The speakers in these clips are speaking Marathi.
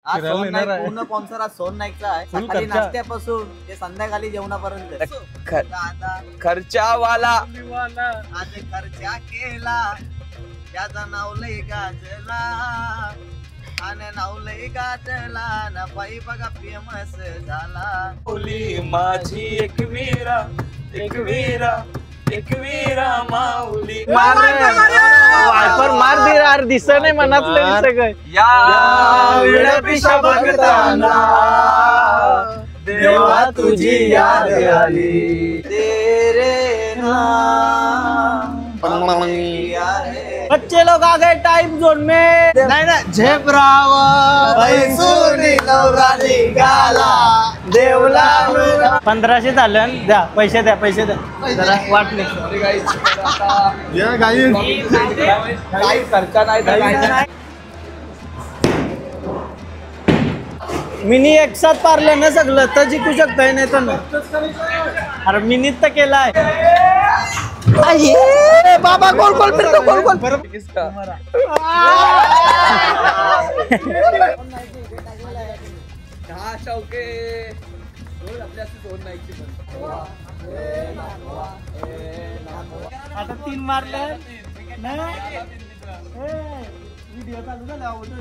आज सोन नाईक पूर्ण स्पॉन्सर आज सोन नाईकचा आहे. सकाळी नाश्त्यापासून ते संध्याकाळी जेवणापर्यंत खर्चावाला आज खर्चा केला त्याचा नाव लय गाजला आणि नाव लय गाजला ना बाई बघा फेमस झाला. माऊली माझी एकवीरा माऊली वायपर मार दे यार, दिसत नाही मनातलं सगळं. या विडपिशा बघताना देवा तुझी याद आली. तेरे नाम बच्चे लोग आ गए टाइम जोन में. नाही ना झेब्रावर देवला 1500 झालं. द्या पैसे द्या जरा वाटले. काही खर्चा नाही. मिनी एक साथ पारलं ना सगळं तर जिंकू शकताय, नाही तर अरे मिनीत तर केलाय. बाबा गोल गोल फिरतो गोल गोल. आता 3 मारले. व्हिडिओ चालू झाला आवडतो.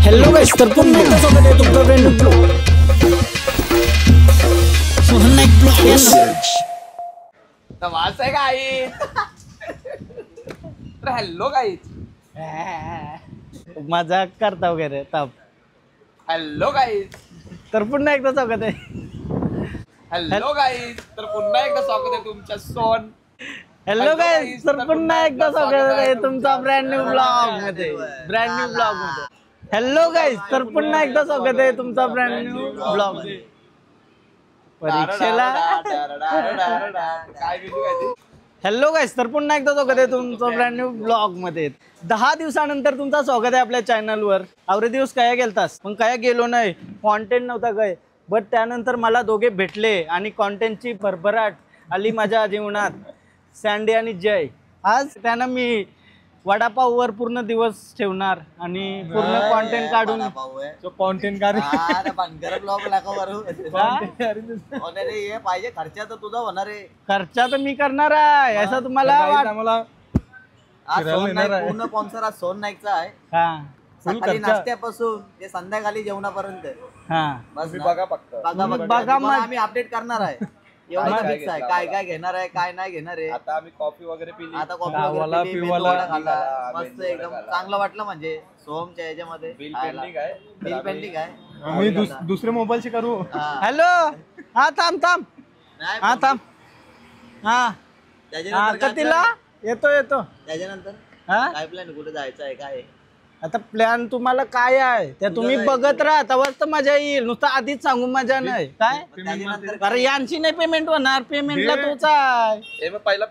हॅलो गाइस, तर पुन्हा एकदा स्वागत आहे तुमचं brand new vlog. Sohan Naik vlog वाच काय. हॅलो गाईज, मजाक करता वगैरे ताप. हॅलो गाईज, तर पुन्हा एकदा स्वागत आहे. हॅलो गाईज, तर पुन्हा एकदा स्वागत आहे तुमच्या सोन. हॅलो गाइस, तर पुन्हा एकदा स्वागत आहे तुमचा ब्रँड न्यू ब्लॉग मध्ये. हॅलो गाइस, तर पुन्हा एकदा स्वागत आहे तुमचा ब्रँड न्यू ब्लॉग मध्ये. परीक्षेला हॅलो गाइस, तर पुन्हा एकदा स्वागत आहे तुमचं ब्रँड न्यू ब्लॉग मध्ये. 10 दिवसानंतर तुमचं स्वागत आहे आपल्या चॅनलवर. आवरे दिवस काय गेलतास, पण काय गेलो नाही, कॉन्टेंट नव्हता काय. बट त्यानंतर मला दोघे भेटले आणि कॉन्टेंटची भरभराट आली माझ्या जीवनात. सँडी आणि जय. आज त्यांना मी वडापाववर पूर्ण दिवस ठेवणार आणि पूर्ण कॉन्टेंट काढून कॉन्टेंट पाहिजे. खर्चा तर तुझा होणार आहे. खर्चा तर मी करणार आहे असं तुम्हाला आम्हाला. आज सोन नाईक पूर्ण स्पॉन्सर आज सोन नाईकचा आहे. सकाळी नाश्त्यापासून ते संध्याकाळी जेवणापर्यंत. बघा आम्ही अपडेट करणार आहे. एवढं फिक्स आहे. काय काय घेणार आहे, काय नाही घेणार आहे. आता आम्ही कॉफी वगैरे पिली. आता कॉफी मस्त एकदम चांगलं वाटलं. म्हणजे सोमच्या याच्यामध्ये बिल पेंडिंग आहे. मी दुसरे मोबाईलशी करू. हॅलो, हा थांब हा थांब. हा त्याच्यानंतर तिला येतो त्याच्यानंतर काय प्लॅन, कुठे जायचं आहे काय. आता प्लॅन तुम्हाला काय आहे त्या तुम्ही बघत राहा, तेव्हाच तर मजा येईल. नुसतं आधीच सांगू मजा नाही काय. अरे यांची नाही पेमेंट होणार, पेमेंटला तोच आहे. पहिला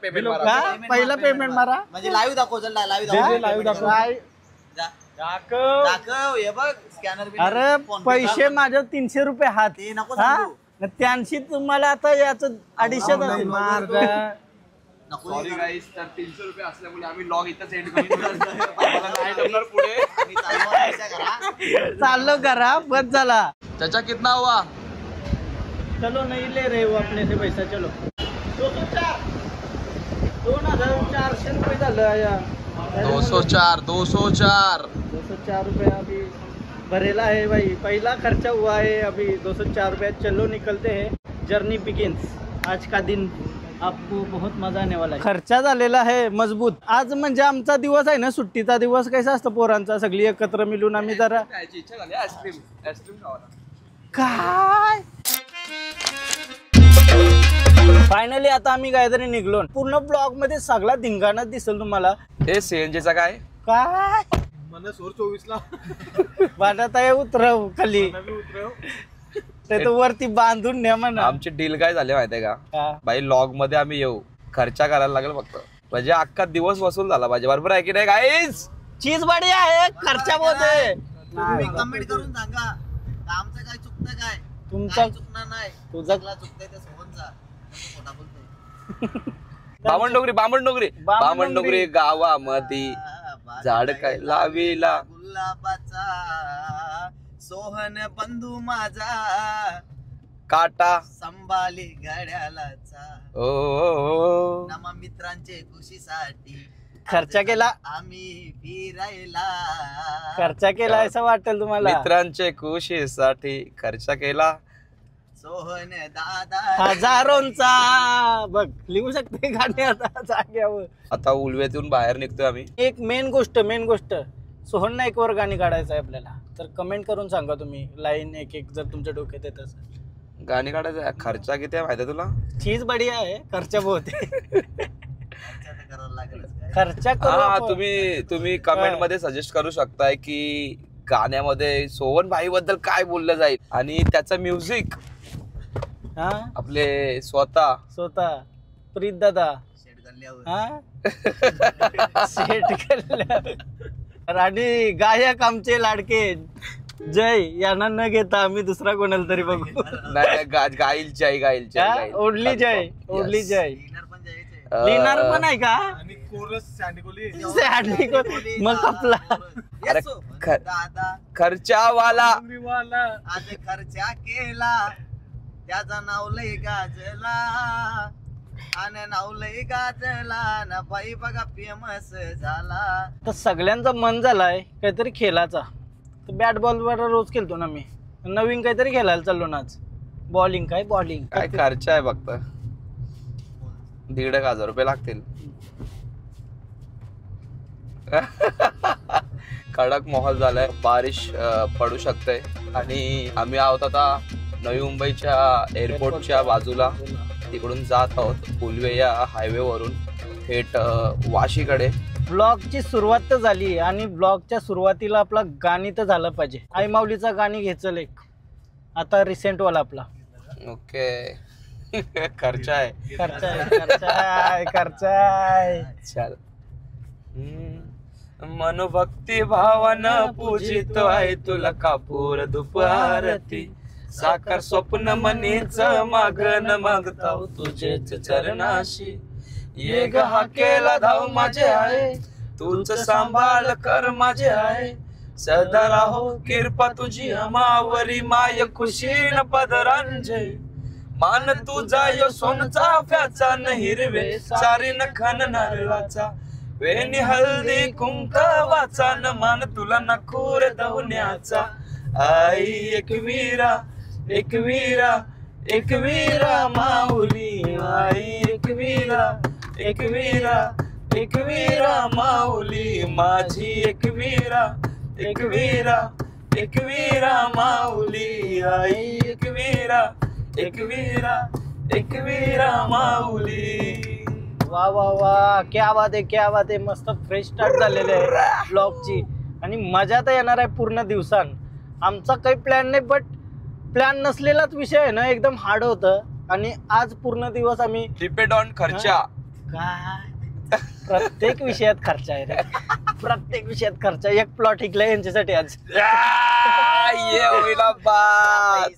पेमेंट मारा. म्हणजे लाईव्ह दाखव. दाखव हे बघ स्कॅनर. अरे पैसे माझे 300 रुपये हात. ते नको सांगू. त्यांशी तुम्हाला आता याच 250 सॉरी गाईस, तर 300 रुपये असल्यामुळे आम्ही लॉग इथं सेंड करू. पुढे चाललो करा बस झाला. त्याचा कितना हुआ. चलो नहीं ले रहे हो अपने से पैसा. चलो 2400 रुपये झालं. 204 रुपये अभी भरेला है भाई. पहला खर्चा हुआ है अभी 204 रुपये. चलो निकलते हैं. Journey begins. आज का दिन आपको बहुत मजा आने वाला है. खर्चा झालेला आहे मजबूत. आज म्हणजे आमचा दिवस आहे ना, सुट्टीचा दिवस. कसा असतो पोरांचा, सगळी एकत्र मिळून आम्ही जरा इच्छा झाली आईस्क्रीम खावायला. काय फायनली आता आम्ही काहीतरी निघलो. पूर्ण ब्लॉग मध्ये सगळा धिंगाणा दिसेल तुम्हाला. हे सीएनजीचा काय मन 24ला वाटत आहे उतरव खाली. ते तर वरती बांधून न्या म्हणा. आमची डील काय झाली माहितीये का भाई, लॉग मध्ये आम्ही येऊ, खर्चा करायला लागेल फक्त. म्हणजे अख्खा दिवस वसूल झाला पाहिजे. बरोबर आहे की नाही गाईज. चीज बढिया आहे, खर्चा बहुत आहे. तुम्ही कमेंट करून सांगा आमचं काय चुकतं काय तुमचा काय चुकणार नाही तुझा तुझा चुकतंय ते सोहनचा खोटा बोलतोय बामणडोंगरी गावामध्ये झाड काय लाविला गुलाबाचा सोहन बंधू माझा काटा संभाली घड्यालाचा ओ नमा मित्रांचे खुशीसाठी खर्च केला आम्ही फिरायला खर्च केला असं वाटेल तुम्हाला मित्रांचे खुशीसाठी खर्च केला सोहन दादा हजारोंचा बघ लिहू शकते गाणे आता जाग्यावर. आता उलवेतून बाहेर निघतोय आम्ही. एक मेन गोष्ट सोहन नाईकवर गाणी काढायचं आहे आपल्याला, तर कमेंट करून सांगा तुम्ही लाईन एक एक जर तुमच्या डोक्यात येत असेल. गाणी काढायचं खर्च किती आहे माहिती आहे तुला? चीज बढिया आहे, खर्च बहुत आहे. करावं लागेल खर्च हा करू तुम्ही कमेंट मध्ये सजेस्ट करू शकताय की गाण्यामध्ये सोहन भाई बद्दल काय बोललं जाईल आणि त्याचं म्युझिक हा आपले स्वतः प्रीत दादा शेट गल्ल्यावर हा सेट केलं आणि गायक आमचे लाडके जय यांना न घेता आम्ही दुसरा कोणाला तरी बघू. नाही गाईल जय ओढली जय डिनर पण जायचंय लिहिणार पण आहे का आणि कोरस सँडिकोली मग आपला अरे दादा खर्चावाला आज खर्चा केला त्याचा नाव लय गाजला आणि नाव लय गाजला ना बाई बघा फेमस झाला. तर सगळ्यांचा मन झालाय काहीतरी खेळाचा, तर बॅट बॉल वर रोज खेळतो ना मी, नवीन काहीतरी खेळायला चाललो ना आज. बॉलिंग काय खर्च आहे फक्त 1,500 रुपये लागतील. कडक माहोल झालाय, बारिश पडू शकते आणि आम्ही आहोत आता नवी मुंबईच्या एअरपोर्टच्या बाजूला. तिकडून जात आहोत उलवे या हायवे वरून थेट वाशीकडे. ब्लॉगची सुरुवात तर झाली आणि ब्लॉगच्या सुरुवातीला आपला गाणी तर झालं पाहिजे. आई माऊलीचा गाणी घ्यायचं एक आता रिसेंट वाला आपला. ओके खर्च आहे चल. मनोभक्ती भावानं पूजितो आहे तुला कापूर दुपारती, साखर स्वप्न मनीच मागण मागता तुझेच चरणाशी. ये ग हाकेला धाव माझे आहे, तूच सांभाळ कर माझे आहे. सदा राहो कृपा तुझी अमावरी, माय खुशीन पदरांजय. मान तुझा यो सोनचा फ्याचा न हिरवे सारीन खन नारळाचा. वेणी हळदी कुंकवाचा न मान तुला नखूर धवण्याचा. आई एकवीरा माऊली, आई एकवीरा माऊली माझी. एकवीरा माऊली, आई एकवीरा माऊली. वा वा वा क्या बात आहे मस्त फ्रेश स्टार्ट झालेले आहे ब्लॉगची आणि मजा तर येणार आहे पूर्ण दिवसां. आमचा काही प्लॅन नाही, बट प्लॅन नसलेलाच विषय आहे ना, एकदम हार्ड होतं. आणि आज पूर्ण दिवस आम्ही डिपेंड ऑन खर्चा. काय प्रत्येक विषयात खर्च आहे रे, प्रत्येक विषयात खर्च. एक प्लॉट ऐकलाय यांच्यासाठी आज. ये होईला बात.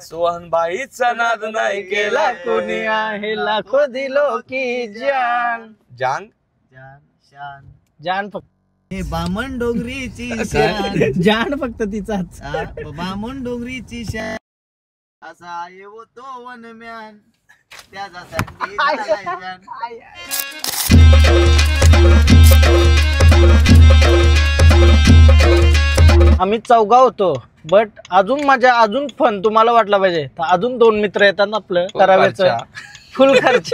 सोहन भाईचा नाद नाही केला कोणी आहे लाखो दिलो की जान जान फक्त बामण डोंगरीची जान फक्त तिचाच. बामण डोंगरीची शान असा येवो तो वनम्यान त्याचा संधी झालाय जान. आम्ही चौघा होतो, बट अजून मजा अजून फन तुम्हाला वाटला पाहिजे तर अजून 2 मित्र येतात आपलं कराव्याचं फुल खर्च.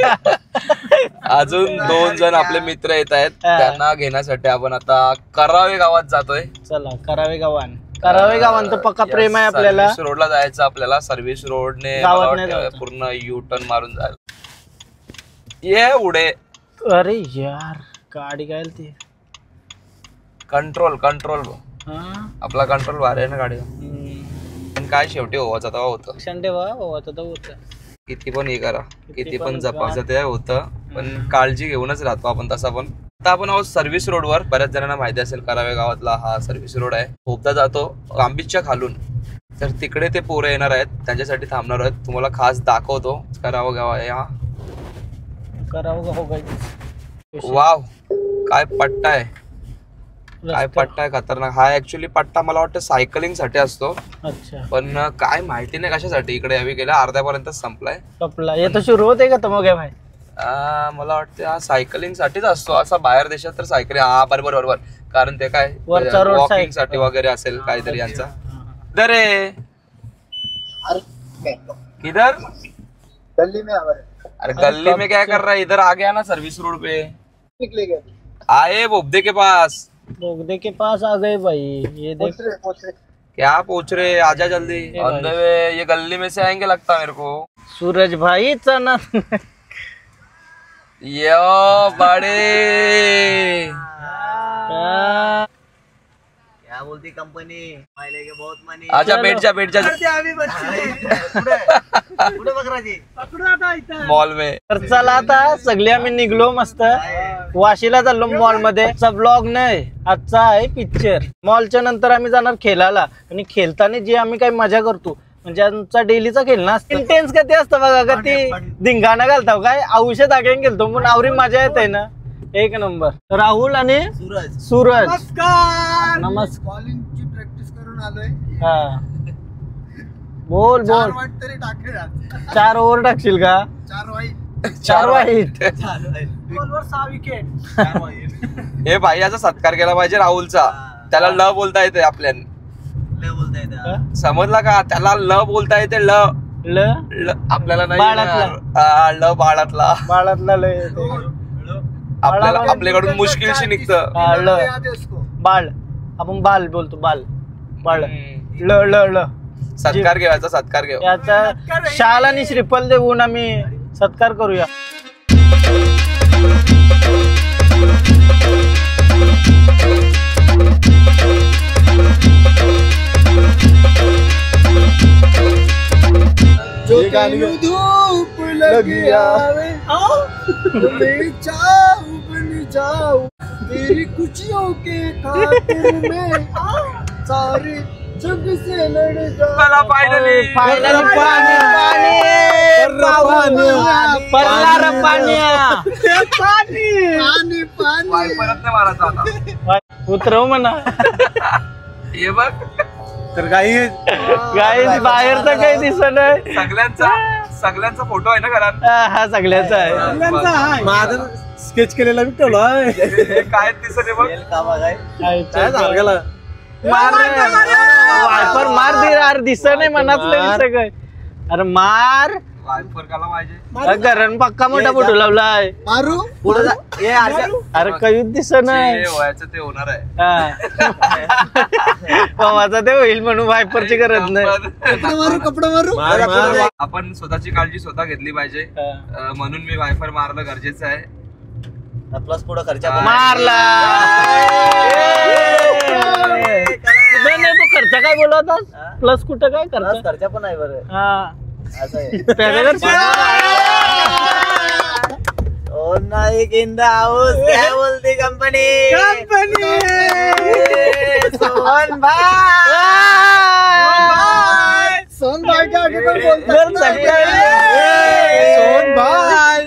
अजून 2 जण आपले मित्र येत आहेत, त्यांना घेण्यासाठी आपण आता करावे गावात जातोय. चला करावे गावान तर पक्का प्रेम आहे आपल्याला. सर्व्हिस रोडला जायचं आपल्याला. सर्व्हिस रोडने पूर्ण यू टर्न मारून जायला. ये उडे. अरे यार गाडी काय ती कंट्रोल आपला कंट्रोल भारी आहे ना गाडी. पण काय शेवटी होवाचा तेव्हा होतं. होत किती पण हे करा, किती पण जपायचं ते होतं, पण काळजी घेऊनच राहतो आपण. तसा पण आता आपण आहोत सर्व्हिस रोडवर. बऱ्याच जणांना माहिती असेल करावे गावातला हा सर्व्हिस रोड आहे. भोपदा जातो आंबीच्या खालून. तर तिकडे ते पोरं येणार आहेत, त्यांच्यासाठी थांबणार आहेत. तुम्हाला खास दाखवतो करावं गाव आहे हा. वाव, काय पट्टा आहे, काय पट्टा आहे खतरनाक. हा ऍक्च्युली पट्टा मला वाटतं सायकलिंग साठी असतो. अच्छा, पण काय माहिती नाही कशासाठी इकडे यावी गेला. अर्ध्यापर्यंत संपलाय. कपला येतो सुरू होते का मग भाई? मला वाटतं हा सायकलिंग साठीच असतो असा. बाहेर देशात तर सायकलिंग, हा बरोबर, कारण ते काय वॉकिंग साठी वगैरे असेल काहीतरी यांचा. इधर है किधर गली में अरे गली में क्या कर रहा है, इधर आ गया ना सर्विस रोड पे. निकले गए आए बोगदे के पास. बोगदे के पास आ गए भाई. ये देख क्या पूछ रहे, आजा जल्दी. ऑन द वे, ये गली में से आएंगे लगता मेरे को. सूरज भाई चना. यो बड़े क्या बोलती कंपनी, मायले के बहुत मनी. आजा, बैठ जा कुठे बकराजी मॉल में. तर चला आता सगळे आम्ही निघलो मस्त. वाशीला चाललो मॉल मध्ये. आजचा ब्लॉग नाही, आजचा आहे पिक्चर. मॉलच्या नंतर आम्ही जाणार खेळायला. आणि खेळताना जी आम्ही काही मजा करतो म्हणजे आमचा डेलीचा खेळणं असतं. इंटेन्स कधी असतं बघा, का ती धिंगाणा घालतो काय औषध आगेन गेलतो पण आवरी मजा येते ना एक नंबर. राहुल आणि सूरज नमस्कार. बॉलिंगची प्रॅक्टिस करून आलोय. हा बोल बोल. तरी टाकेल 4 ओव्हर टाकशील का? 4 वाईट. 6 विकेट. हे भाई याचा सत्कार केला पाहिजे राहुलचा. त्याला ल बोलता येते आपल्याला. बोलता येतं समजला का? त्याला ल बोलता येते. ल आपल्याला नाही. ल बाळातला आपल्याला आपल्याकडून मुश्किलशी निघतं. बाळ आपण बाल बोलतो. बाल बाळ ल ल ल. सत्कार घेवायचा, सत्कार घेऊ. याचा शाल आणि श्रीफल देऊन आम्ही सत्कार करूया. जो धूप लगी आवे मैं चाहूं बन जाऊं तेरी खुशियों के खातिर में सारे जग से लड़ जाऊं. फायनली पाणी उतरव म्हणा. हे बघ, तर काही गाईज बाहेर तर काही दिसत नाही. सगळ्यांचा फोटो आहे ना घरात. हा सगळ्याचा आहे. माझं स्केच केलेला मी ठेवलाय. काय दिसत बघ. वायपर मार दे यार. दिसत नाही मनातलं सगळं. अरे मार. वायपर काला पाहिजे. घरण पक्का मोठा फोटो लावलाय. मारू पुढे. अरे काही दिसत नाही. व्हायचं ते होणार आहे. माझा ते होईल म्हणून वायपरची गरज नाही. कपडा मारू. आपण स्वतःची काळजी स्वतः घेतली पाहिजे. म्हणून मी वायपर मारणं गरजेचं आहे. प्लस पुढे खर्चा मारला. नाही तू खर्च काय बोलत होतास? प्लस कुठं काय खर्चा पण आहे बरं. हा असं आहे. Naik in the house. काय बोलते कंपनी सोहन भाई. सोहन भाई का आगे पण बोलतात. सोहन भाई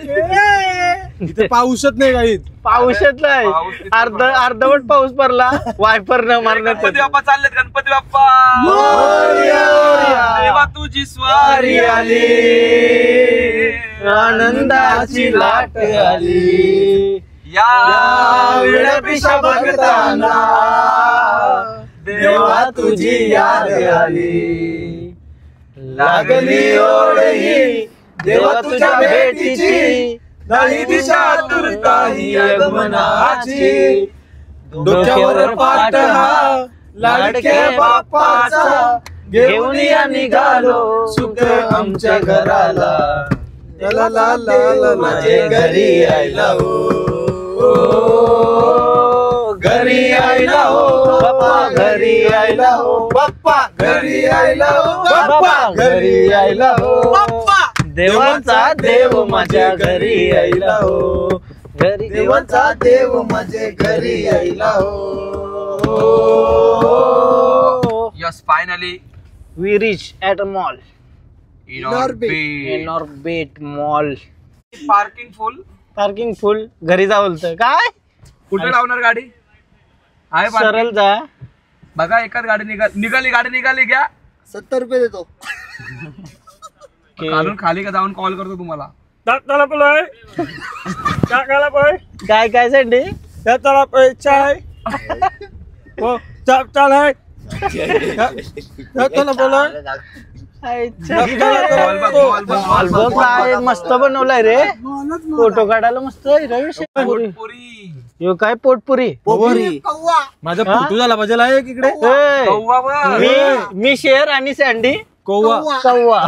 इथे पाऊसच नाही काही. पाऊसच नाही. अर्धवट पाऊस पडला. वायपर न मारण्यात. गणपती बाप्पा चाललेत. गणपती बाप्पा देवा तुझी स्वारी आली. आनंदाची लाट आली. या विळपिशा बघताना देवा तुझी याद आली. लागली ओढ ही देवा तुझ्या भेटीची. नाही दिशा तुरताही आगमनाची. डोक्यावर पाट हा लाडक्या बाप्पाचा. घेऊन या निघालो सुख आमच्या घराला. माझे घरी यायला हो. घरी यायला हो बाप्पा. घरी यायला हो बाप्पा. घरी यायला हो बाप्पा. घरी यायला हो. देवाचा देव माझ्या घरी यायला हो. घरी देवाचा देव माझे घरी यायला हो. Yes finally we reach at a mall in Orbit in Orbit mall. Parking full. Parking full. घरी जा बोलतोय काय? कुठे लावणार गाडी? आहे parking? सरळ जा. बघा एकाच गाडी निघाली गाडी निघाली घ्या. 70 रुपये देतो. खालून खाली का जाऊन कॉल करतो तुम्हाला. काय काय सँडी? चाय हो चाल आहे चला बोला अल्बम काय मस्त बनवलाय रे. फोटो काढायला मस्त आहे रे. पोटपुरी. यो काय पोटपुरी. माझा फोटो झाला पाहिजे एक इकडे ए, कौवा बघ. मी शेर आणि सँडी कौवा कौवा.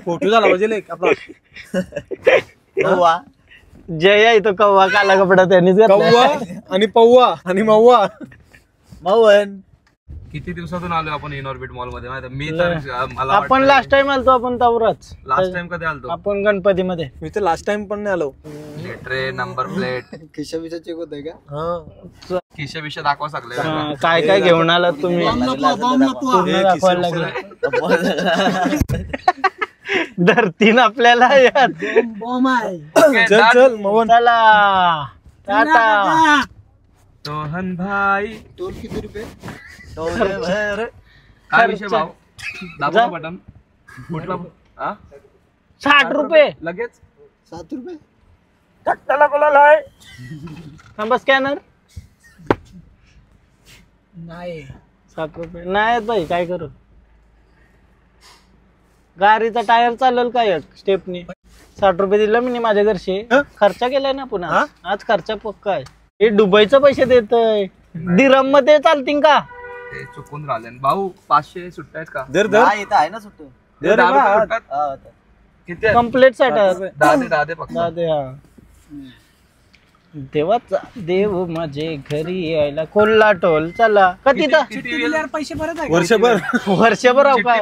फोटो झाला पाहिजे एक आपला कौवा. जय आहे तो कौवा. काला कपडा त्यांनीच कौवा घातलाय. आणि पौवा आणि मव्वा. मवन. किती दिवसातून आलो आपण इन ऑर्बिट मॉल मध्ये माहिती मी तर मला आपण लास्ट टाइम आलतो आपण तवरच. लास्ट टाइम कधी आलतो आपण गणपती मध्ये. मी तर लास्ट टाइम पण नाही आलो. ट्रेन नंबर प्लेट खिशा बिशा चेक होतंय का? हा खिशा बिशा दाखवा सगळे. काय काय घेऊन आलात तुम्ही? पूर्ण दाखवायला लागलं. धरतीन आपल्याला यात. चल चल मवन चला टाटा. रोहन भाई टोल किती रुपये? काय विषय भाऊ? दाबा बटन कुठला? 60 रुपये लगेच 7 रुपये. थांबा स्कॅनर. नाही 7 रुपये नाही आहेत भाई. काय करू? गाडीचा टायर चालेल का एक स्टेपनी? 60 रुपये दिलं मी माझ्या घरचे. खर्च केलाय ना पुन्हा. आज खर्च पक्का आहे. हे दुबईचं पैसे देतय. दिरम मध्ये चालतील का? ते चुकून राहिले भाऊ. 500 सुट्ट्या आहेत का? दर दर इथं आहे ना सुट्ट. दर 10 रुपये सुट्ट्यात? हा होतं. किती आहेत? कम्प्लीट साठी 10 दे फक्त. देवाचा देव माझे घरी यायला. कोल्हा टोल. चला का तिथं किती वेळ? वर्षभर वर्षभर राहू काय?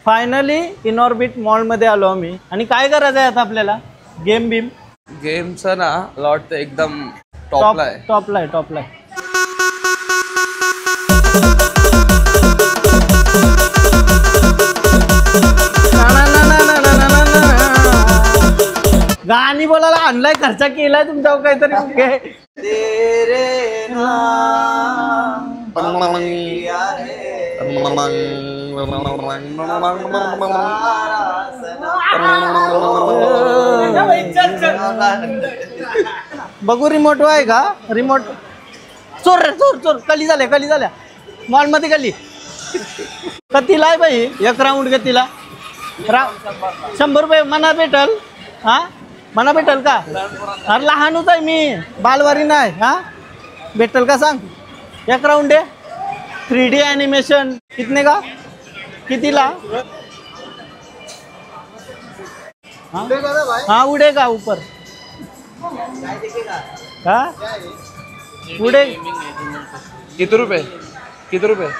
फायनली इन ऑर्बिट मॉल मध्ये आलो आम्ही. आणि काय करायचं आहे आता आपल्याला? गेम बिम. गेमचं ना लॉट एकदम टॉपला आहे. टॉपला आहे टॉपला आहे. गाणी बोलायला आणलाय. खर्च केलाय तुमच्यावर काहीतरी. तेरे नाम पिया रे. बघू रिमोट आहे का? रिमोट चोर रे चोर चोर. कली झाल्या मॉल मध्ये कली. कतीला आहे बाई? एक राऊंड गतीला 100 रुपये मना भेटल. हा मना भेटल का? अरे लहानच आहे मी. बालवारी नाही. हा भेटल का सांग? एक राऊंड आहे. 3D एनिमेशन कितने का? कितीला? हाँ उड़ेगा ऊपर. हाँ उड़े. किती रुपये? 150.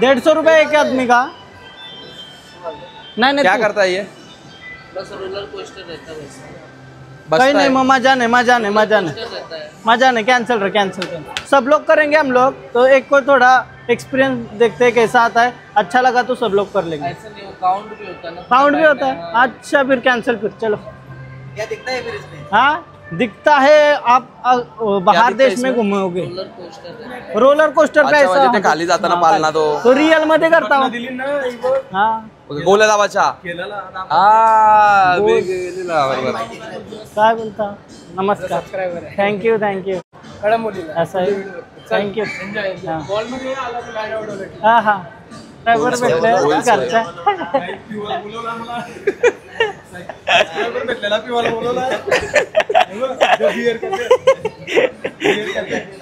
150 रुपये एक आदमी का? नहीं क्या तू- करता है ये? कहीं नहीं. मजा नहीं. कैंसिल. सब लोग करेंगे हम लोग. तो एक को थोड़ा एक्सपीरियंस देखते हैं कैसा आता है. अच्छा लगा तो सब लोग कर लेंगे. काउंट भी होता है. अच्छा फिर कैंसिल. फिर चलो. क्या दिखता है फिर इसमें? हाँ दिखता है. आप बाहर दिखता है देश में इसमें? घूमोगे. रोलर कोस्टर का अच्छा म्हणजे ते ऐसा. खाली जाताना पालना तो रियल मध्ये करता हूँ. हाँ गोल्या दाबाच्या. बरोबर. काय बोलता? नमस्कार. थँक्यू असं आहे. थँक्यू. हा हा ड्रायव्हर भेटले घरचा.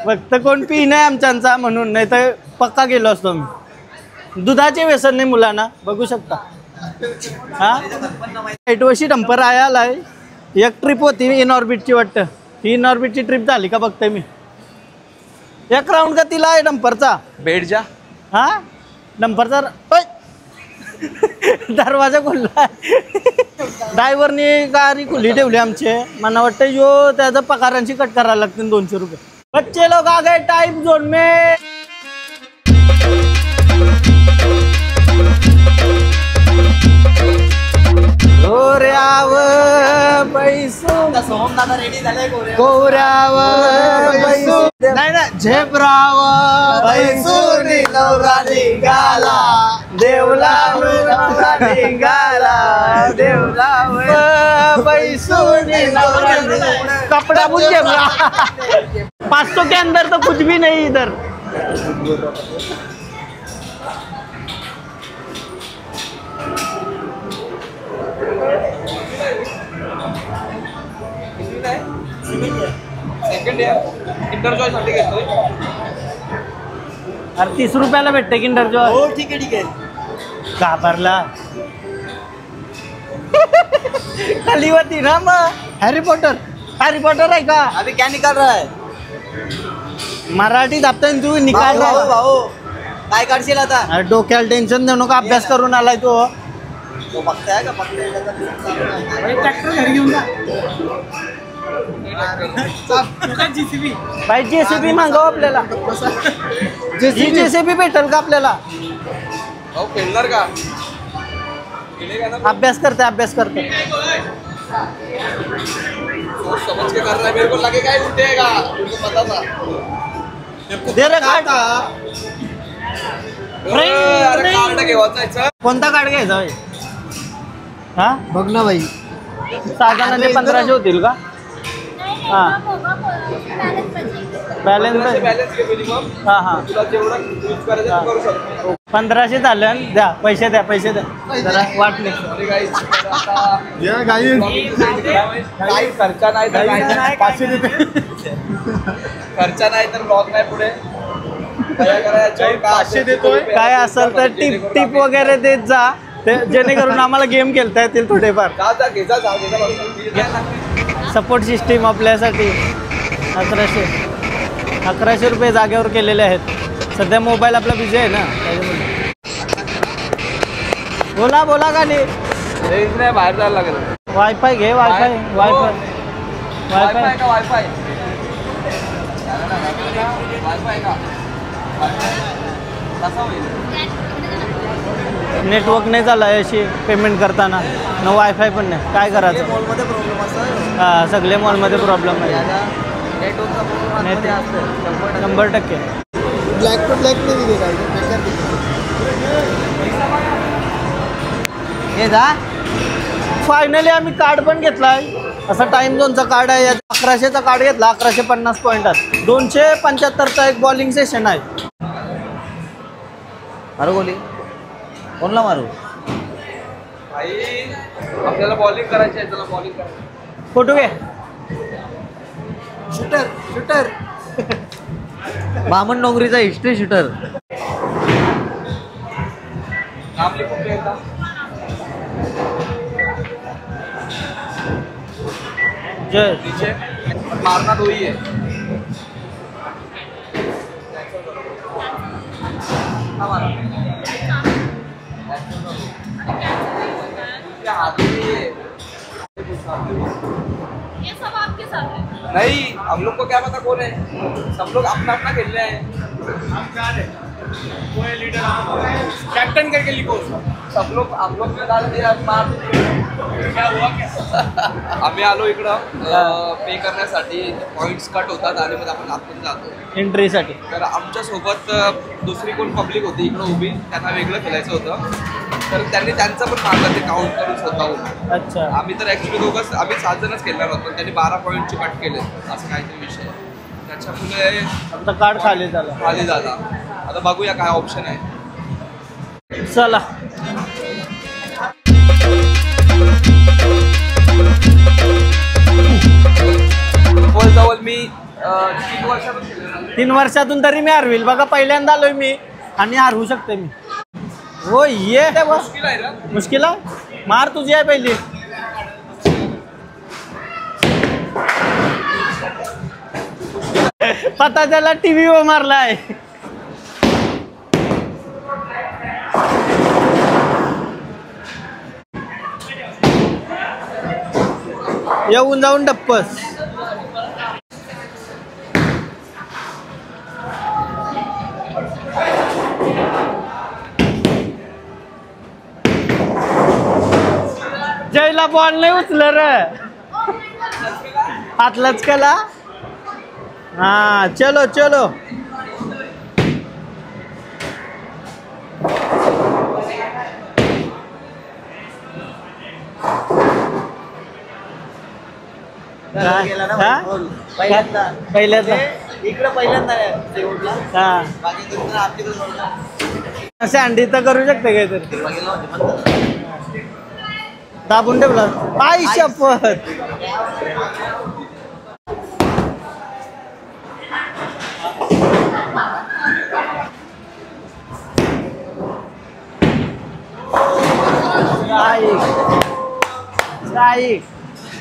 फक्त कोण पी नाही आमच्यांचा म्हणून. नाही तर पक्का गेलो असतो मी. दुधाचे व्यसन नाही मुलांना. बघू शकता. हा 8 वर्षी डंपर आलाय. एक ट्रिप होती इन ऑर्बिटची वाटतं. ही इन ऑर्बिटची ट्रिप झाली का बघते मी. एक राऊंड का तिला आहे डंपरचा. बेड जा. हा नंबरचा दरवाजा खुल्ला ड्रायव्हरनी गाडी खुली ठेवली आमचे मला वाटतं यो त्याचा पगारांची कट करायला लागतील 200 रुपये. बच्चे लोग आ गए टाइम झोन में. गोऱ्यावर पैसून सोहम दादा रेडी झाले गोऱ्यावर पैसून नाही ना झेब्रावर पैसून नवरा निघाला देवलावर नवरा निघाला देवलावर पैसून नवरा निघाला. कपड़ा बुन झेब्रा 500 के अंदर तो कुछ भी नहीं इधर. सेकंड इयर किंडर जॉय साठी घेतोय. अरे 30 रुपयाला भेटते किंडर जॉय. हो ठीक आहे घाबरला खाली होती ना मग हॅरी पॉटर आहे का अभी क्या निकाल रहा है मराठी दाबताय तू निकाल भाऊ भाऊ काय काढशील आता अरे डोक्याला टेन्शन देऊ नका अभ्यास करून आलाय तो. तो बघताय का बाई जेसीबी मागव आपल्याला जेसीबी भेटेल का आपल्याला. भाऊ खेळणार का अभ्यास करते सोच समझ के कर रहा है मेरे को लगे क्या उठेगा तुमको पता था दे रे कार्ड. अरे कार्ड घेवायचं कोणता कार्ड घ्यायचा भाई. हा बघ ना बाई साधारण 1500 होतील का. हा बॅलन्स बॅलन्स घे मिनिमम हा हा तुला जेवढं यूज करायचं ते करू शकतो. 1500 झालं द्या पैसे द्या जरा वाटले. अरे guys, आता या गाई काही खर्चा नाही तर काय 500 देते. खर्चा नाही तर ब्लॉग नाही पुढे काय करायचं 500 देतोय. काय असेल तर टिप वगैरे देत जा जेणेकरून आम्हाला गेम खेळता येतील थोडेफार. जा सपोर्ट सिस्टीम आपल्यासाठी 1100 रुपये जागेवर केलेले आहेत. सध्या मोबाईल आपला बिझी आहे ना त्याच्यामुळे. बोला खाली रेंज नाही बाहेर जायला लागेल. वायफाय घे वायफाय वायफाय का वायफाय का कसा होईल. नेटवर्क नाही झालं अशी पेमेंट करताना न वायफाय पण नाही काय करायचं. मॉलमध्ये प्रॉब्लेम असतो हां सगळे मॉलमध्ये प्रॉब्लेम आहे. नेटवर्कचा प्रॉब्लेम नेट- असतं 100%. ब्लॅक टू ब्लॅक नाही दिले हे जा. फायनली आम्ही कार्ड पण घेतलाय. असा टाइम झोनचा कार्ड आहे. 1100चा कार्ड घेतला 1150 पॉईंटात 275चा एक बॉलिंग सेशन आहे. मारू गोली कोणला मारू भाई आपल्याला बॉलिंग करायची आहे त्याला बॉलिंग करायची. फोटो घे. शूटर बामण डोंगरीचा हिस्ट्री शूटर. नाम लिखून घ्यायचा. जय नीचे मारना दो ही है. हाथ में ये सब आपके साथ है. नहीं हम लोग को क्या पता कौन है. सब लोग अपना अपना खेल रहे हैं. कैप्टन करके लिखो. सब लोग हम लोग ने डाल दिया मार. क्या हुआ आम्ही आलो इकडं पे करण्यासाठी. पॉइंट्स कट होतात आणि मग आपण जातो एंट्रीसाठी. तर आमच्या सोबत दुसरी कोण पब्लिक होती इकडं उभी त्यांना वेगळं खेळायचं होतं. तर त्यांनी त्यांचं पण मारलं ते काउंट करून स्वतःहून. अच्छा आम्ही तर ॲक्च्युली आम्ही 7 जणच खेळणार होतो. त्यांनी 12 पॉईंटची कट केले असं काहीतरी विषय. त्याच्यामुळे आमचा कार्ड खाली झाला. खाली झाला. आता बघूया काय ऑप्शन आहे. चला जवळ मी 3 वर्षातून खेळलेलो. 3 वर्षातून तरी मी हरविल बघा. पहिल्यांदा आलोय मी आणि हरवू शकते मी. हो ये बस मुश्किल आहे ना. मुश्किल आहे. मार तुझी आहे पहिली. पता चला टीव्ही वर मारलाय. येऊन जाऊन डप्पस. जयला बॉल नाही उचल र, हातलाच केला. हा चलो चलो. गेला ना हा? गोल. पहिल्यांदा पहिल्यांदा इकडे पहिल्यांदा शेवटला. हा बाकी तुमचं आपल्याकडे नव्हतं. सँडी तर करू शकते काहीतरी. गेला होते पण. दाबून ठेवला. आई शपथ.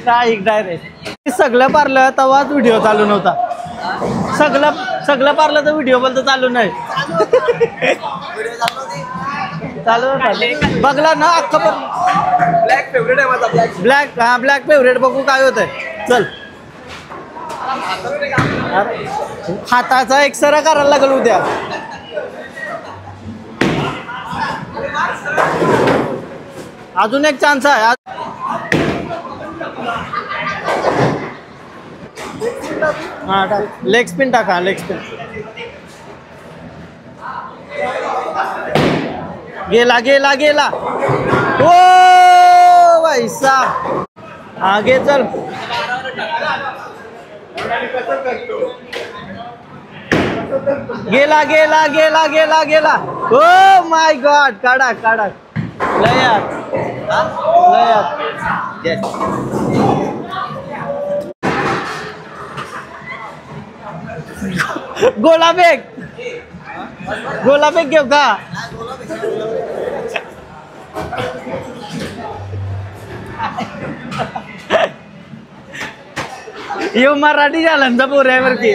Strike direct. सगळं पारलं तेव्हाच व्हिडिओ चालू नव्हता. सगळं पारलं तर व्हिडिओ बोलतो चालू नाही. चालू होता. बघला ना अख्खा पण. ब्लॅक फेवरेट आहे माझा. ब्लॅक. हा ब्लॅक फेवरेट. बघू काय होतंय. चल हाताचा एक्सरा करायला लागल उद्या. अजून एक चान्स आहे. हा टाक. लेग स्पिन टाका. लेग स्पिन गेला गेला गेला. ओ वैसा. आगे चल. गेला गेला गेला गेला गेला. Oh my God. काढा काढा. लयात लयात. गोलाबेग. गोलाबेग घेऊ का. येऊ मराठी झालं पोऱ्यावरती.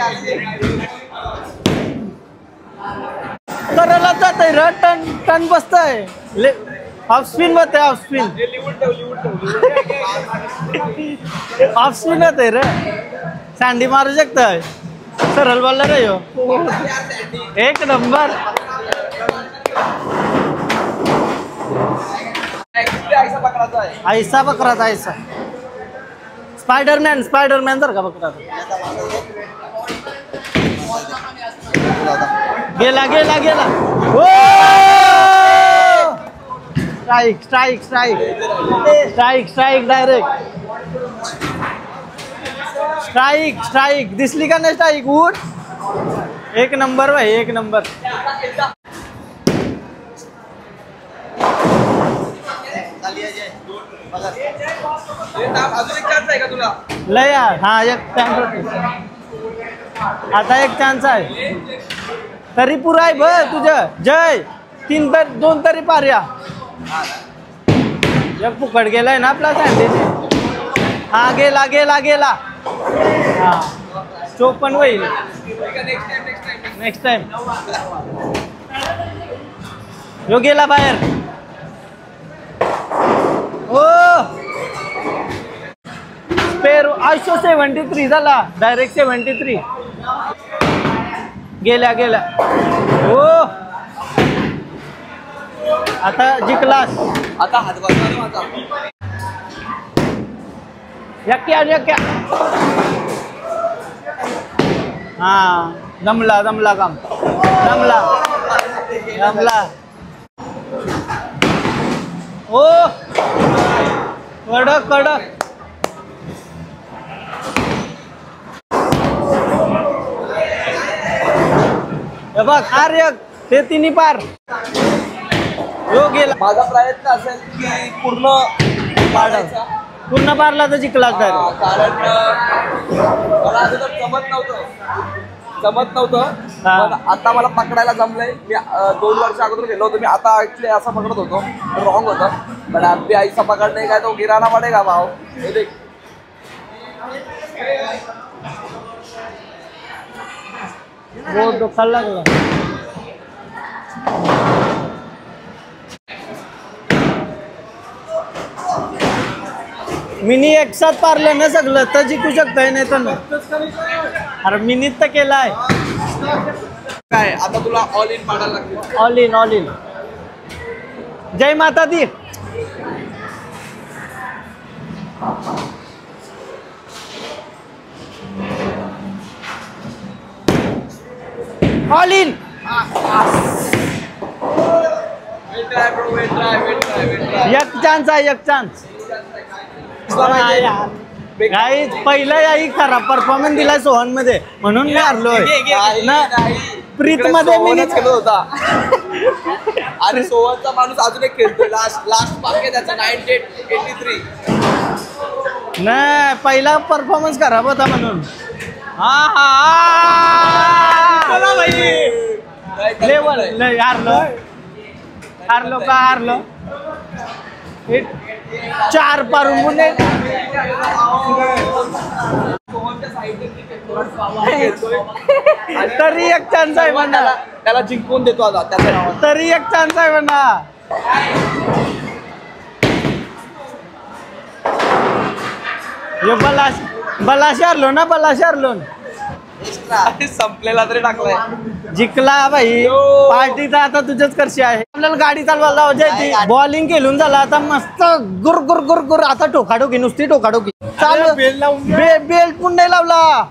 करायला जात आहे र. टन टन बसतय. हाफ स्पिन बसतंय. Half spin. हाफ स्पिन होते रे. सँडी मारू शकतोय. सरळ बोलला रे ह्यो. एक नंबर. ऐसा बकराचा ऐसा. स्पायडरमॅन जर का बकरा. गेला गेला गेला. ओ strike strike strike strike strike direct. Strike strike. दिसली का नाही स्ट्राईक. उठ. एक नंबर भाई. एक नंबर. अजून एक चान्स आहे का तुला. लय यार. हा एक चान्स. आता एक चान्स आहे. तरी पुरा आहे ब तुझं. जय 2 तरी पार्या. एक फुकट गेलाय ना आपला सँडीचे. हा गेला गेला गेला. हा चोक पण होईल नेक्स्ट टाइम. यो गेला बाहेर. ओ पेरू 73 झाला. डायरेक्ट 73. गेल्या गेल्या. हो आता जिंकलास. आता हात बसणार माझा. यक्क्या यक्क्या. हा जमला जमला काम. जमला जमला. ओ कडक कडक. हे बघ आर्य ते तिन्ही पार. हो गेला. माझा प्रयत्न असेल की पूर्ण पारला तर जिंकलाच डायरेक्ट. कारण मला अगोदर जमत नव्हतं हा. पण आता मला पकडायला जमलंय. मी 2 वर्ष अगोदर गेलो होतो. मी आता ऍक्च्युली असं पकडत होतो. रॉंग होतं. पण अभी ऐसा पकडणे काय तो गिराना पडेगा भाव. हे देख. वो डोकायला लागला. मिनी एक साथ पारलं ना सगळं तर जिंकू शकताय नाही तर नाही. अरे मिनीत तर केलाय. काय आता तुला ऑल इन पाडायला लागते. All in all in. जय माता दी. All in. एक चान्स आहे एक चान्स. गाईज पहिला याही खराब परफॉर्मन्स दिलाय सोहन मध्ये म्हणून मी हारलोय ना. प्रीत मध्ये मी खेळत होता आणि सोहनचा माणूस अजून एक खेळतोय. लास्ट बाकी त्याचा 983. नाही पहिला परफॉर्मन्स खराब होता म्हणून. लेवल हारलो हारलो का हारलो. 4 पारून पुणे. तरी एक चान्स आहे म्हणा. त्याला जिंकवून देतो आता त्याचा. तरी एक चान्स आहे म्हणा. बलाशी हारलो ना. बलाशी हारलो. संपलेला तरी टाकलाय. जिंकला भाई. पार्टीचा आता तुझ्याच करशी आहे. आपल्याला गाडी चालवायला होती. बॉलिंग केलून झाला आता मस्त गुर गुर गुर गुर. आता टोकाटोकी नुसती टोकाटोकी चालू. बेल्ट पण नाही लावला.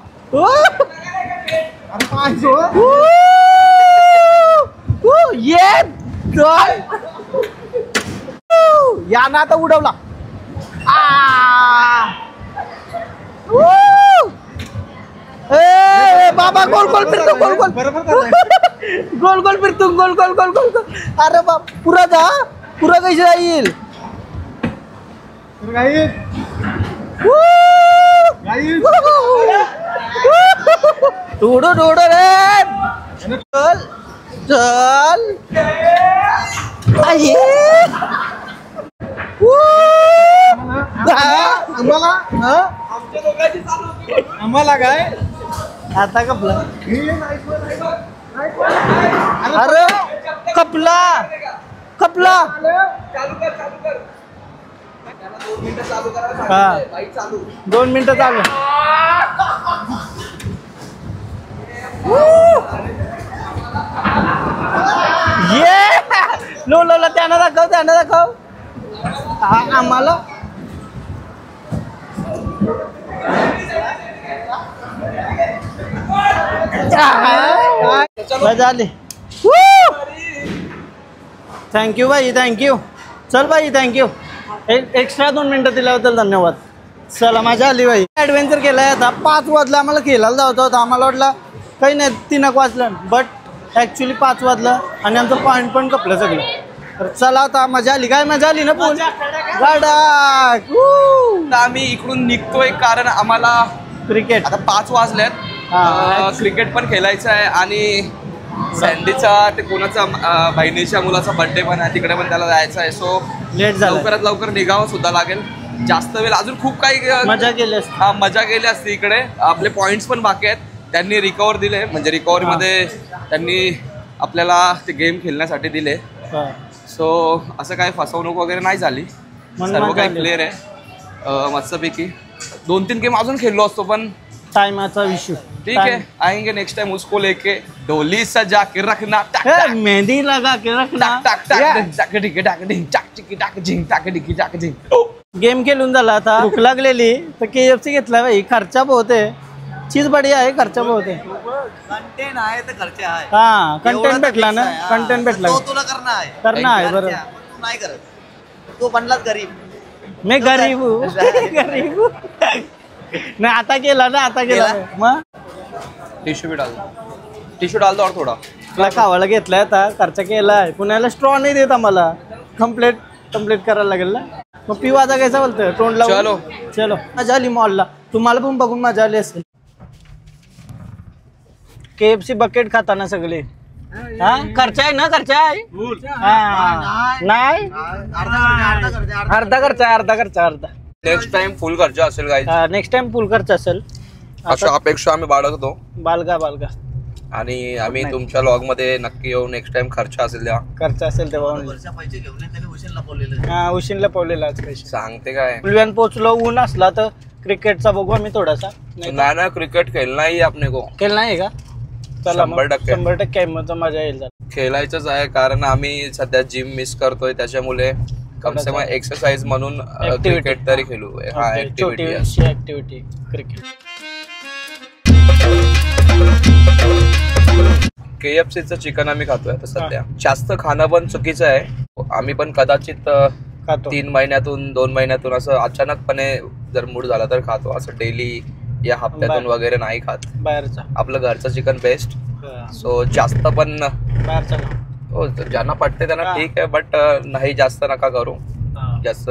यानं आता उडवला. बाबा गोल गोल फिरतो. गोल गोल गोल गोल फिरतो. गोल गोल गोल गोल गोल. अरे बाप पुरा जा. पुरा कैसे जाईल. उडो उडो रे. चल चल. आम्हाला काय आता कपला. अरे कपला कपला. हा 2 मिनिटं चालू. ये लो लो लो. त्यानं दाखव. आम्हाला झाले. थँक्यू भाई थँक्यू. चल भाई थँक्यू. एक्स्ट्रा 2 मिनिटं दिल्याबद्दल धन्यवाद. चला मजा आली भाई. ॲडव्हेंचर केलाय. आता 5 वाजला आम्हाला खेळायला जायचं होतं. आम्हाला वाटलं काही नाही 3 वाजलं बट ॲक्च्युली 5 वाजलं आणि आमचं पॉईंट पण कपलं सगळं. तर चला आता मजा आली. काय मजा आली ना पण गाडा. आम्ही इकडून निघतोय कारण आम्हाला क्रिकेट आता 5 वाजल्यात. क्रिकेट पण खेळायचं आहे आणि सँडीचा ते कोणाचा बहिणीच्या मुलाचा बर्थडे पण आहे तिकडे पण त्याला जायचं आहे. सो लेट झालं. लवकरात लवकर निघावं सुद्धा लागेल. जास्त वेळ अजून खूप काही मजा केली असते. मजा केली असते. इकडे आपले पॉइंट्स पण बाकी आहेत. त्यांनी रिकवर दिले म्हणजे रिकव्हरीमध्ये त्यांनी आपल्याला ते गेम खेळण्यासाठी दिले. सो असं काय फसवणूक वगैरे नाही झाली. सर्व काही क्लिअर आहे मस्तपैकी. 2-3 गेम अजून खेळलो असतो पण टाइमाचा इश्यू. ठीक है आएंगे नेक्स्ट टाइम उसको लेके. ढोली सजा के रखना. मेहंदी लगा के रखना. गेम खेळून झाला. आता भूक लागलेली तर KFC घेतला भाई. खर्चा बहुत है. चीज बढ़िया आहे. खर्चा बहुत है. कंटेंट आहे तर खर्च आहे. हा कंटेंट भेटला ना. कंटेंट भेटला. तो तुला करणार आहे. बरोबर. तू नाही करत. तू बनलाच गरीब. मी गरीब हूँ. गरीब हूँ. नाही आता केला ना. आता केला मग टिश्यू डाल दो और थोड़ा. तुला खावायला घेतलाय आता. खर्च केलाय. पुण्याला स्ट्रॉ नाही देत आम्हाला. कम्प्लीट करायला लागेल ना. मग पिवाचा कैसा बोलतोय तोंड लावून. चलो मजा आली मॉलला. तुम्हाला पण बघून मजा आली असेल. KFC बकेट खाताना सगळे. हा खर्च आहे ना. खर्च आहे नाही. अर्धा खर्च. नेक्स्ट टाइम फुल खर्च असेल गाईज. नेक्स्ट टाइम फुल खर्च असेल. अशा अपेक्षा आम्ही बाळगतो. बालगा आणि आम्ही तुमच्या लॉग मध्ये नक्की येऊ नेक्स्ट टाइम. खर्च असेल तेव्हा खर्च असेल तेव्हा वरच्या पैसे घेऊन ये, त्याने उशीर लपवलेलं. हा उशिनला पवलेला आज पैसे. सांगते काय पुलव्यान पोहोचलो, ऊन असला तर क्रिकेटचा बघू आम्ही थोडासा. नाही ना क्रिकेट खेळना ही आपने को खेळ नाही का? चला मग 100%. 100% मग तर मजा येईल जरा. खेळायचंच आहे कारण आम्ही सध्या जिम मिस करतोय त्याच्यामुळे कम से कम एक्सरसाइज म्हणून क्रिकेट तरी खेळू. हा ऍक्टिव्हिटी छोटीशी ऍक्टिव्हिटी क्रिकेट. KFCचं चिकन आम्ही खातोय आता सध्या. जास्त खाणं पण चुकीचं आहे. आम्ही पण कदाचित खातो 3 महिन्यातून 2 महिन्यातून असं अचानकपणे जर मूड झाला तर खातो. असं डेली या हप्त्यातून वगैरे नाही खात. बाहेरचा. आपलं घरचं चिकन बेस्ट. सो जास्त पण बाहेरचा खा. हो ज्यांना पटते त्यांना ठीक आहे बट नाही जास्त नका करू. जास्त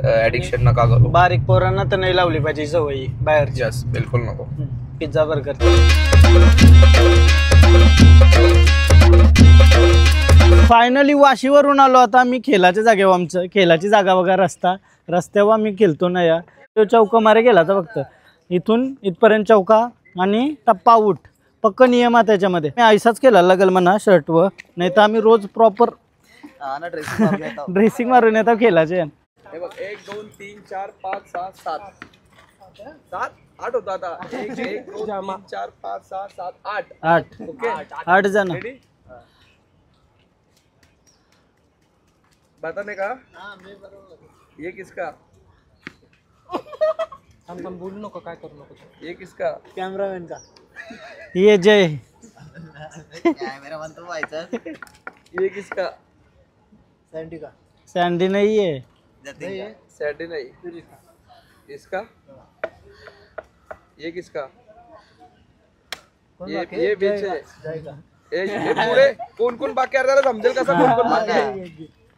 ऍडिक्शन नका करू. बारीक पोरांना तर नाही लावली पाहिजे सवयी बाहेरची. यस बिलकुल नको. Pizza burger. फायनली वाशीवरून आलो आता मी खेळाच्या जागेवर. आमचं खेळाची जागा बघा रस्त्यावर आम्ही खेळतो ना या. तो चौका मारे गेला तर फक्त इथून इथपर्यंत चौका आणि टप्पा आऊट. पक्क नियम आहे त्याच्यामध्ये. मी ऐसाच केला लागेल म्हणा शर्टवर, नाही तर आम्ही रोज प्रॉपर ड्रेसिंग मारून येतो खेळाचे. 1 2 3 4 5 6 7 7 8 होता आता. 1 2 3 4 5 6 7 8 8 ओके 8 जण. बताने का ये किसका हम बोलू नको, काय करू नको. ये किसका कॅमेरामॅन का? ये जय. कॅमेरा म्हणतो व्हायचं. ये किसका सँडी का? सँडी नाही आहे. सैटरडे नहीं इसका ये किसका ये बेच है. ये पुढे कोण कोण बाकी आहे त्याला समजेल कसं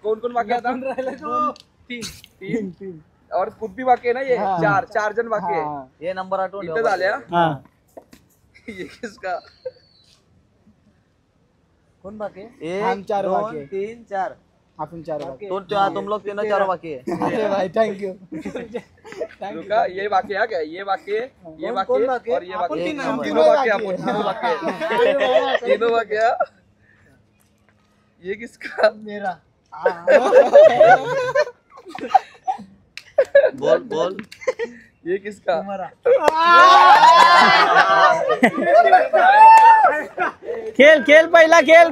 कोण कोण बाकी आता. 3 और खुद भी बाकी है ना. ये 4 जण बाकी आहे. हे नंबर आठवून इथं झाल्या. ये किसका कोण बाकी? हम 4 बाकी है. 3 4 आपण 4 बाकी. तुम लोग तीनों 4 बाकी है. अरे भाई थँक्यू. रुका ये बाकी है क्या. ये बाकी है ये बाकी कौन है बाकी है? और ये बाकी है. तीनों तीनों बाकी है. आपण तीनों बाकी है. तीनों बाकी है. ये किसका मेरा. बोल ये किसका खेळ पहिला खेळ.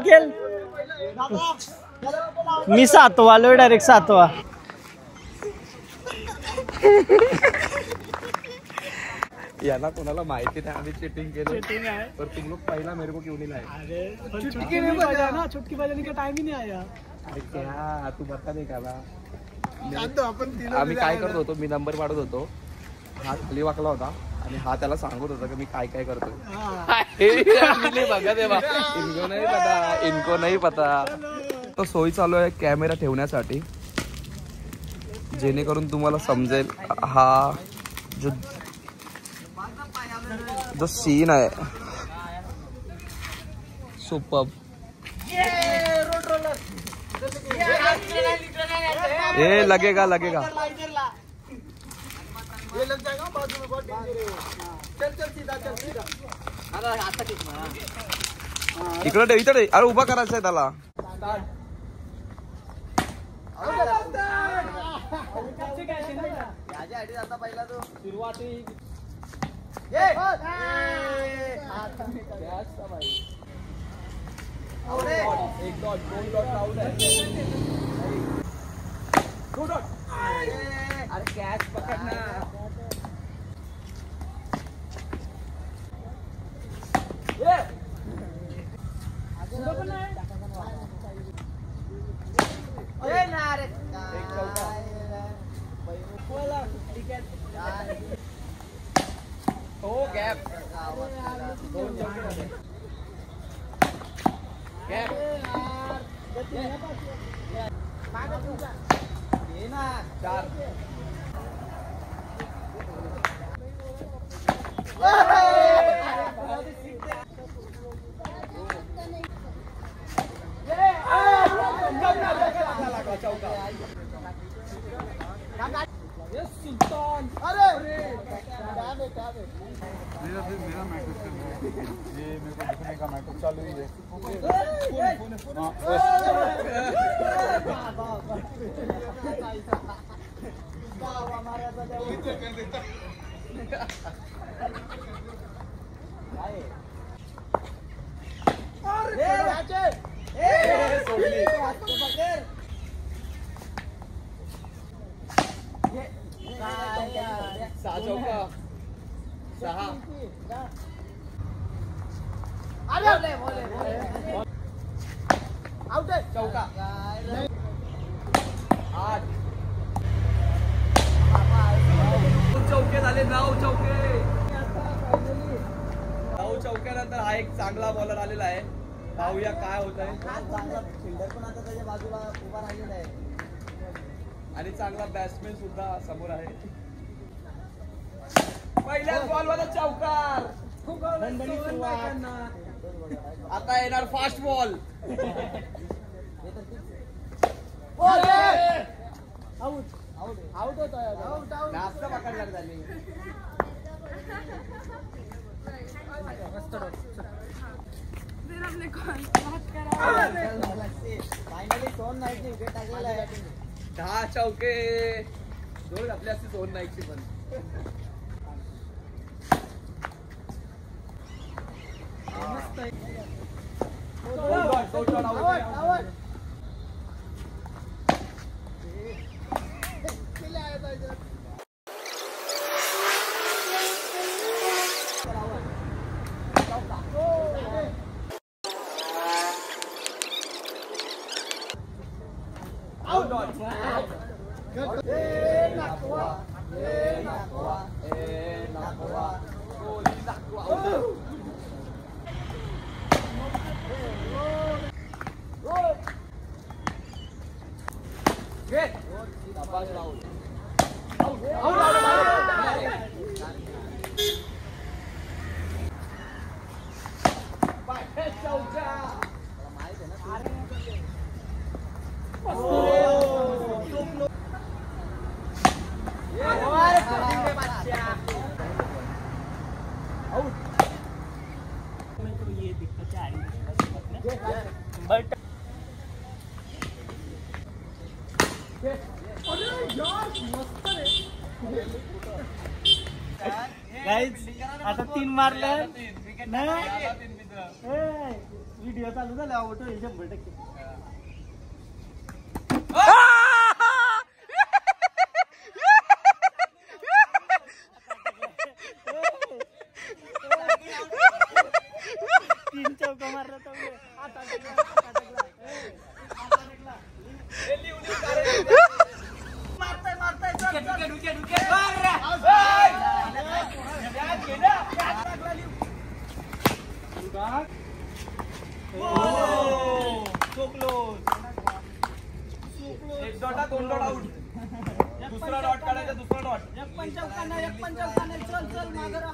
मी 7वा आलोय डायरेक्ट 7वा. याला कोणाला माहिती नाही आम्ही चीटिंग केलं पर तुम लोग पहिला मेरे को क्यों नहीं लाए. चुटकी नहीं बजा ना, चुटकी बजाने का टाइम ही नहीं आया. अरे क्या तू बता नाही काला. आम्ही काय करत होतो. मी नंबर पाडत होतो. हा खाली वाकला होता आणि हा त्याला सांगत होता की मी काय काय करतो. इनको नाही पता. तो सोयी चालू आहे कॅमेरा ठेवण्यासाठी जेणेकरून तुम्हाला समजेल हा जो सीन आहे. सुपर. ये लगेगा इकडे अरे उभा करायचा आहे त्याला. अरे कॅच पकडना. हो गॅप चौके झाले 9 चौके. 9 चौक्यानंतर हा एक चांगला बॉलर आलेला आहे. पाहूया काय होत आहे. फिल्डर पण आता त्याच्या बाजूला उभा राहिलेला आहे आणि चांगला बॅट्समॅन सुद्धा समोर आहे. पहिल्याच बॉलवर चौकार. आता येणार फास्ट बॉल. जास्त पकडणार झाली. फिर हमने कौन बात करा. फायनली सोन नाईट विकेट टाकलेला आहे. 10 चौके. दोन घातले असते सोन नाईकची पण. आता 3 मारले. व्हिडिओ चालू झाला. आउट होईल 100%. तीन चौका मारला एक डॉट 2 डॉट आउट. दुसरा डॉट काढायचा. दुसरा डॉट. एक पण चौका नाही. चल मागरा.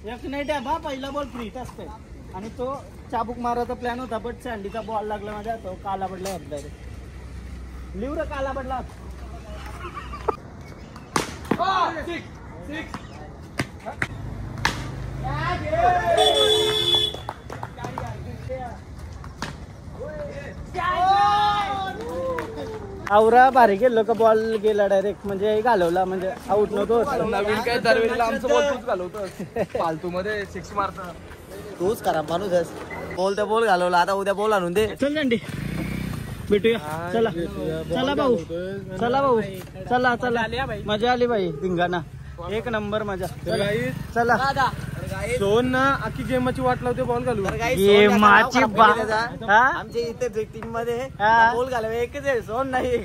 एक नाही टॅप. हा पहिला बॉल फ्रीट असते आणि तो चाबूक मारायचा प्लॅन होता बट सँडीचा बॉल लागला माझ्या. तो काला पडला होता. लिव्ह रे काला पडला. आवरा भारी गेलो का बॉल गेला डायरेक्ट. म्हणजे घालवला. म्हणजे आउट नव्हतो. नवीन काय दरवेळेला आमचं बॉल तूच घालवतोस. फालतू मध्ये 6 मारता. तूच करा माणूस आहेस. बॉल तर बॉल घालवला. आता उद्या बॉल आणून दे. चल सँडी भेटूया. चला भाऊ. चला मजा आली भाई. धिंगाणा एक नंबर मजा. चला सोन ना आखी गेमची वाट लावते बॉल घालू. गेमाची आमच्या इथे टीम मध्ये बॉल घालवे एकच आहे. सोन नाही.